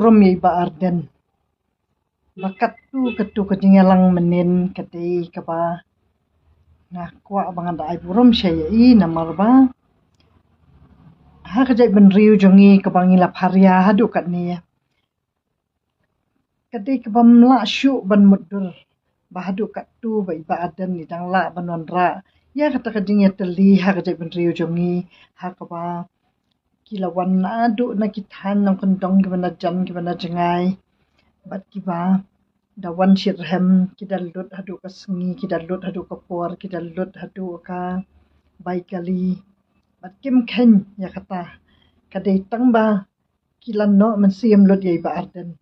buram yai ba arden. Bakat tu ketu ketinggalang menin kedai keba. Nah kuak bangan da ai buram syai i namar ba. Ha kejai ben riu jongi kebangi lap haria hadu kat ni. Kedai kebam la syuk ban mudur. Bahadu kat tu ba iba arden ni dang la ban wanra. Ya kata kejing ya teli ha kejai ben riu jongi ha keba. Kilawan adu na kitan nang kendong gimana jan gimana jengai. Bat kiba dawan syirhem kidalut hadu ka sengi kidalut hadu ka por kidalut hadu ka bai kali. Bat kim ken ya kata kadai tang ba kilan no mensiam lut yai ba arden.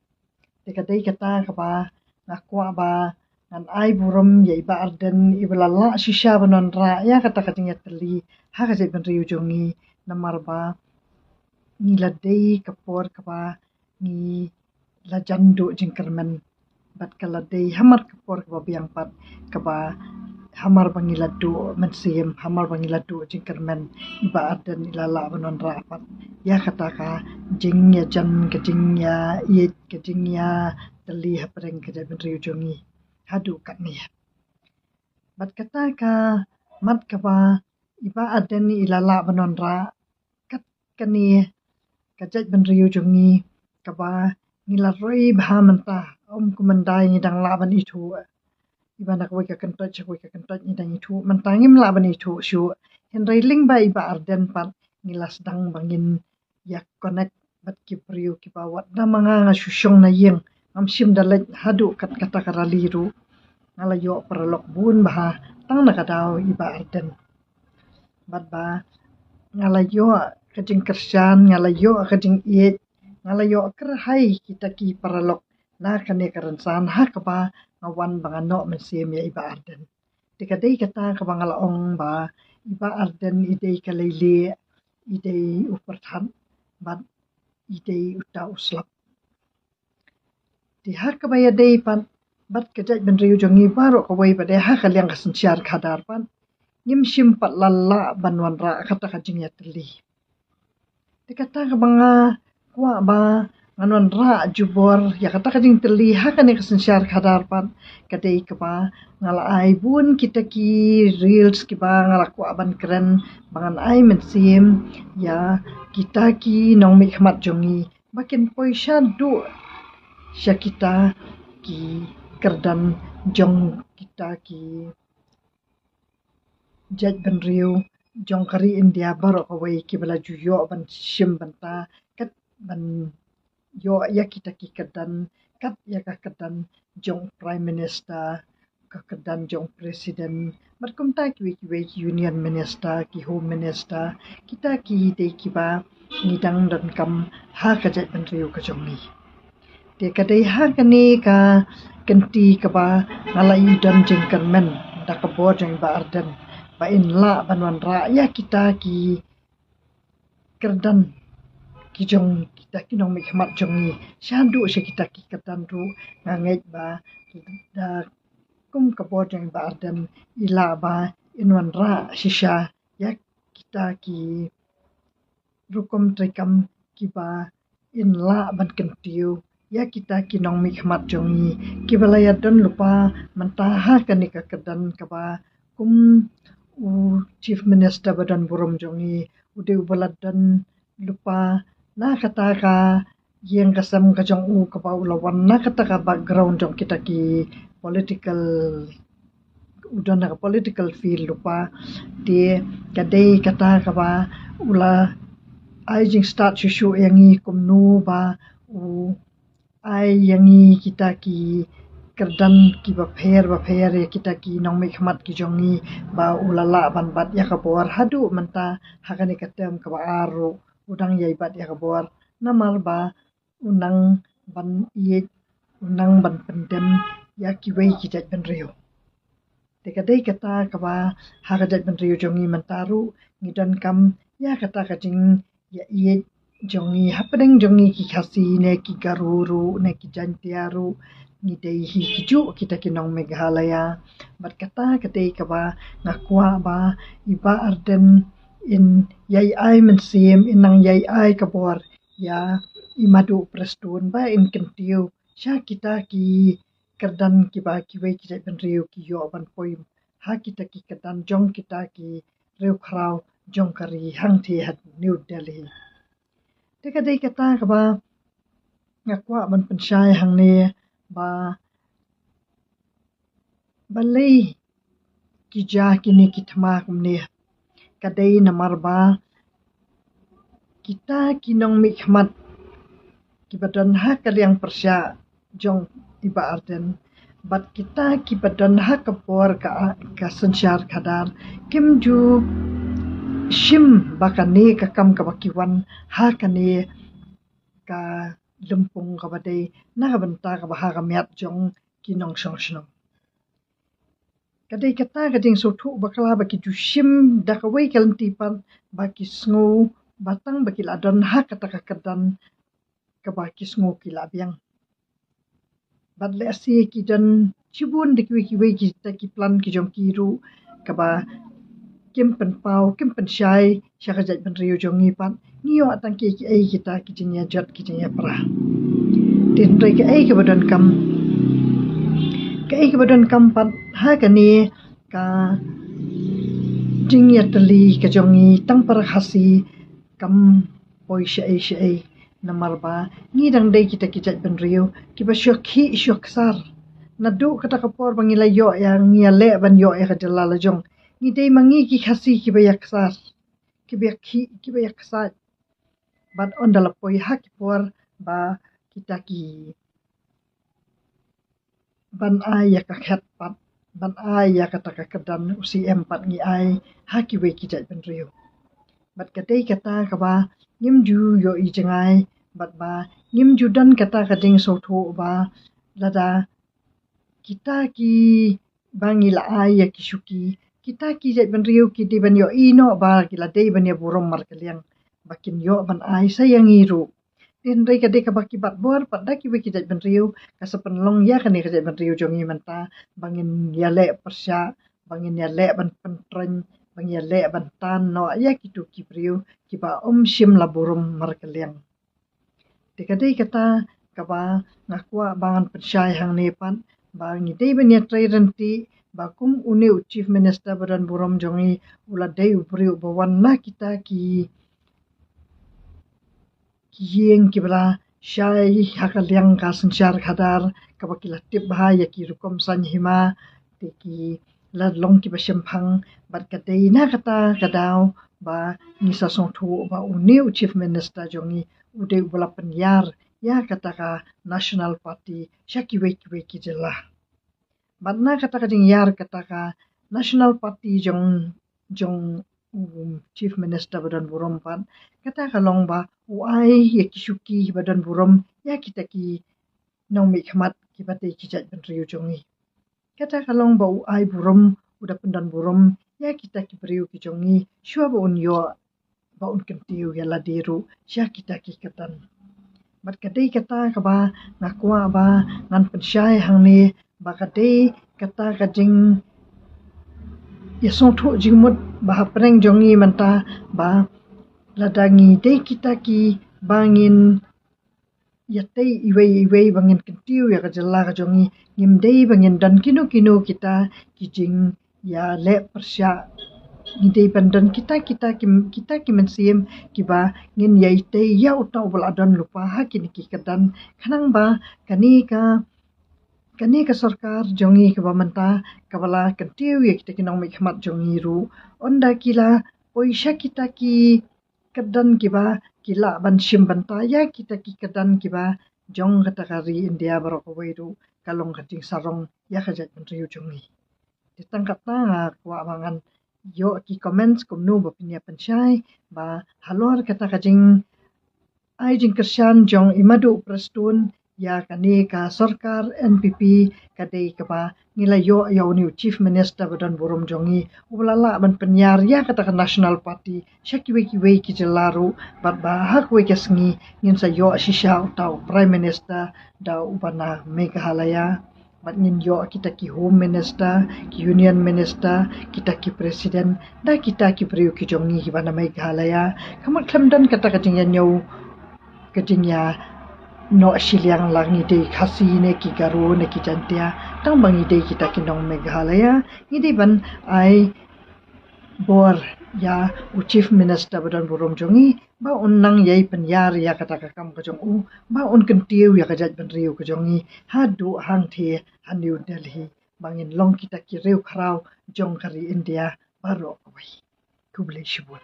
Te kadai kata kaba ngakwa ba ngan ai burum yai ba arden ibalala shisha banon ra ya kata kading ya teli ha kejai ben riu jongi namar ba ni ladai kapor kaba ni lajandu jingkermen bat kaladai hamar kapor kaba biang pat kaba hamar bangiladu mensim hamar bangiladu jingkermen iba arden ilala banon rapat ya kata ka jing ya jan kejing ya iet kejing ya teli hapreng kejai ben riu jongi hadu kat ni bat kata ka mat kaba iba arden ilala banon ra kat kani kajat ben riu jongi kaba ngilaroi bha menta kumandai ngidang laban itu ibana koi ka kentot ngidang itu mentangim laban itu syu henreiling ba iba arden pat ngilas dang bangin ya connect bat kipriu kibawat na manga ngasyusyong na yeng amsim dalet hadu kat kata karaliru ngalayo perlok bun bah tang na kadau iba arden bat ba ngalayo kejing kersan ngalayo kejing iet ngalayo kerhai kita ki paralok na kane karansan ha kaba ngawan bangano mensim ya iba arden tikadai kata kaba ngalaong ba iba arden idei kalele idei uperthan bat idei uta uslap di ha kaba ya dei pan bat kejat ben riu jongi baro kawai pada ha kaliang kasensiar kadar pan ngim simpat lalla banwan ra kata kajing ya teli dikata kebanga kwa ba nganon ra jubor ya kata kajing teli ha kane kesensiar kadar pan kadai keba ngala ai bun kita ki reels kiba ngala kwa ban keren bangan ai mensim ya kita ki nong mikmat jongi makin poisha du sya kita ki kerdan jong kita ki jaj ben riu jong kari India baro kawai ki bala juyo ban sim banta kat ban yo ya kita ki kedan kat ya ka kedan jong prime minister ka kedan jong president matkum ta ki union minister ki home minister kita ki de ki ba ngidang dan kam ha ka jaj ben riu ka jong ni de kadai ha kani ka kenti ka ba ngalai dan jengkan men da ka bo jeng ba arden ba in la banwan ra ya kita ki kerdan ki jong kita ki nong mikmat jong ni syandu sya kita ki kedan ru nganget ba da kum ka bo jeng ba arden ila ba inwan ra shisha ya kita ki rukum trikam ki ba in la ban kentiu ya kita ki nong mikmat jong ni ki balaya don lupa mentaha kani ka kedan ka ba kum chief minister badan burum jongi ude ubaladan lupa na kata ka yang kasam ka jong u ka ba ulawan na kata ka background jong kita ki political udan ka political field lupa de kadai kata ka ba ula ai jing start shushu yangi kumnu ba u ai yangi kita ki kerdan ki ba pher ya kita ki nong mikmat ki jongi ba ulala ban bat ya kabor hadu menta hakani katem ka ba aru udang yai bat ya kabor namal ba unang ban iet unang ban pendem ya ki wei ki jat ben riu te kadai kata ka ba ha ka jat ben riu jongi mentaru ngidan kam ya kata ka jing ya iet jongi hapedeng jongi ki khasi ne ki garuru ne ki jantiaru ni dei hi kiju kita kinong Meghalaya bat kata kadai ka ba ngakwa ba iba arden in yai ai mensim inang yai ai kabor ya imadu prestun ba in kentiu sya kita ki kerdan ki ba ki wei ki ban riu ki yo ban poim ha kita ki kerdan jong kita ki riu krau jong kari hang thi hat New Delhi te ka dei kata ka ba ngakwa ban pensyai hang ne ba balei ki ja kini ki thama kumne kadai namar ba kita kinong mikmat kibadan ha kaliang persya jong iba arden bat kita kibadan ha kapor ka sansyar kadar kimju shim bakane ka kam ka bakiwan ha kane ka lempung ka badai na ka benta ka baha ka miat jong kinong shong kadai kata kading sotu bakala baki ju shim dakawai kalantipan baki sngo batang baki ladon ha kata ka kadan kabaki sngo kila biang badle asi ki dan chibun dikwi ki wei ki ta ki plan ki jong kiru kaba kim pen pau kim pen shai syaka jat ben riu jong ni pan nio atang ki ai kita ki jinya jat ki jinya pra tin rei ki ai ki badan kam pan ha ka ni ka jinya tali ka jong ni tang para khasi kam poi shai namar ba ni dang dei kita ki jat ben riu ki ba syok sar nadu kata kapor bangila yo yang ngia le ban yo e ka jalala jong ni dei mangi ki khasi ki ba yaksar ki ba yaksar bat on dala poi ha ki por ba kita ki ban ai ya ka khat pat ban ai ya ka ta ka kadan usi empat ngi ai ha ki we ki jat ben riu bat ka dei kata ka ba nim ju yo I jangai bat ba nim ju dan kata ka ding so tho ba lada kita ki bangi la ai ya ki syuki kita ki jat ban riu ki di ban yo ino ba ki la dei ban ya burom mar kaliang bakin yo ban ai sayangi ru tin rei ka dei ka baki bat bor pat da ki we ki jat ban riu ka sapan long ya ka ni ka jat ban riu jongi manta bangin ya le persya bangin ya le ban pentren bangin ya le ban tan no ya ki tu ki riu ki ba shim la burom mar kaliang te ka dei kata ka ba ngakwa bangan pensyai hang ne pan ba ngi dei ban ya trai renti ba kum uniu chief minister badan burom jongi ula dei ubriu ba wanna kita ki yeng ki bala syai hakaliang ka sansyar khadar ka bakila tip ba ya ki rukom san hima te ki la long ki ba shemphang bat ka dei na kata kadau ba ni sa song thu ba uniu chief minister jongi ude bala penyar ya kata ka national party syaki we ki jela batna kata ka jing yar kata ka national party jong chief minister badan burom pan kata ka long ba uai ya ki syuki badan burom ya kita ki nong mi khmat ki bate ki jat ban riu jongi kata ka long ba uai burom uda pendan burom ya kita ki beriu ki jongi syua ba un yo ba un kentiu ya la diru sya kita ki katan bat kadai kata ka ba ngakwa ba ngan pensyai hang ni ba kadai kata ka jing ya song thu jingmut ba preng jongi manta ba ladangi dei kita ki bangin ya tei iwei bangin kentiu ya ka jela ka jongi ngim dei bangin dan kino kita ki jing ya le persya ngidei pandan kita ki mensiem ki ba ngin ya tei ya utau baladan lupa ha kini ki kadan khanang ba kani ka sarkar jongi ka ba manta ka bala kentiu ya kita kinong mi khmat jongi ru onda kila poisha kita ki kadan ki ba kila ban shim banta ya kita ki kadan ki ba jong kata kari India barok weiru kalong kating sarong ya kajat ban riu jongi ditangkat na kwa mangan yo ki comments kumnu ba pinya pensyai ba halor kata kajing ai jing kersan jong imadu prestun ya kani ka sarkar NPP kadai ka ba ngila yo ni chief minister badan burom jongi ulala ban penyar ya kata ka national party syaki we ki jelaru bat ba hak we kesngi ngin sa yo shisha utau prime minister da ubana Meghalaya bat ngin yo kita ki home minister ki union minister kita ki president da kita ki priu ki jongi ki bana Meghalaya kamat klamdan kata ka jing nyau kejingnya no siliang langi de khasi ne ki garu ne ki jantia tang bangi de kita kinong Meghalaya ngidi ban ai bor ya chief minister badan burom jongi ba unnang yai penyar ya kata kakam ka jong u ba un kentiu ya kajat ban riu ka jongi ha du hang the ha New Delhi bangin long kita ki riu khrau jong kari India baro kawai kuble shibun